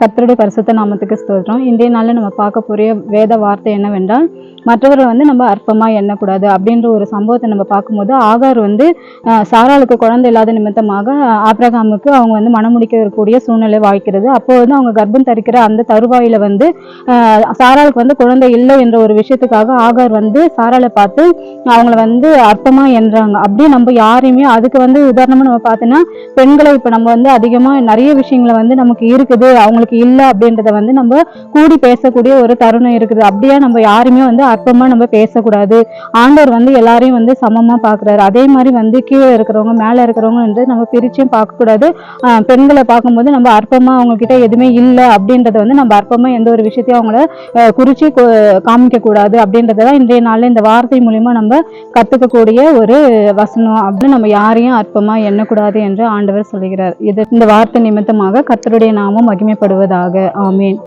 கர்த்தருடைய பரிசுத்த நாமத்துக்கு ஸ்தோத்திரம். இன்றைய நாளில் நம்ம பார்க்க போகிற வேத வார்த்தை என்னவென்றால், மற்றவர்கள் நம்ம அற்பமாக எண்ணக்கூடாது அப்படின்ற ஒரு சம்பவத்தை நம்ம பார்க்கும்போது, ஆகார் சாராளுக்கு குழந்தை இல்லாத நிமித்தமாக ஆபிரகாமுக்கு அவங்க மணமுடிக்க இருக்கக்கூடிய சூழ்நிலை வாய்க்கிறது. அப்போ அவங்க கர்ப்பம் தரிக்கிற அந்த தருவாயில சாராளுக்கு குழந்தை இல்லை என்ற ஒரு விஷயத்துக்காக ஆகார் சாராளை பார்த்து அவங்கள அற்பமாக எண்ணுறாங்க. அப்படியே நம்ம யாரையுமே அதுக்கு உதாரணமா நம்ம பார்த்தோன்னா, பெண்களை இப்போ நம்ம அதிகமாக நிறைய விஷயங்களை நமக்கு இருக்குது, அவங்களுக்கு இல்லை அப்படின்றத நம்ம கூடி பேசக்கூடிய ஒரு தருணம் இருக்குது. அப்படியே நம்ம யாருமே அற்பமா நம்ம பேசக்கூடாது. ஆண்டவர் எல்லாரையும் சமமா பார்க்குறாரு. அதே மாதிரி கீழே இருக்கிறவங்க மேலே இருக்கிறவங்க நம்ம பிரிச்சும் பார்க்கக்கூடாது. பெண்களை பார்க்கும்போது நம்ம அற்பமா அவங்க கிட்ட எதுவுமே இல்லை அப்படின்றத நம்ம அற்பமா எந்த ஒரு விஷயத்தையும் அவங்கள குறிச்சு காமிக்க கூடாது அப்படின்றதான் இன்றைய நாளில் இந்த வார்த்தை மூலியமா நம்ம கத்துக்கக்கூடிய ஒரு வசனம். அப்படின்னு நம்ம யாரையும் அற்பமா எண்ணக்கூடாது என்று ஆண்டவர் சொல்கிறார். இந்த வார்த்தை நிமித்தமாக கர்த்தருடைய நாமம் மகிமைப்படுவதாக. ஆமேன்.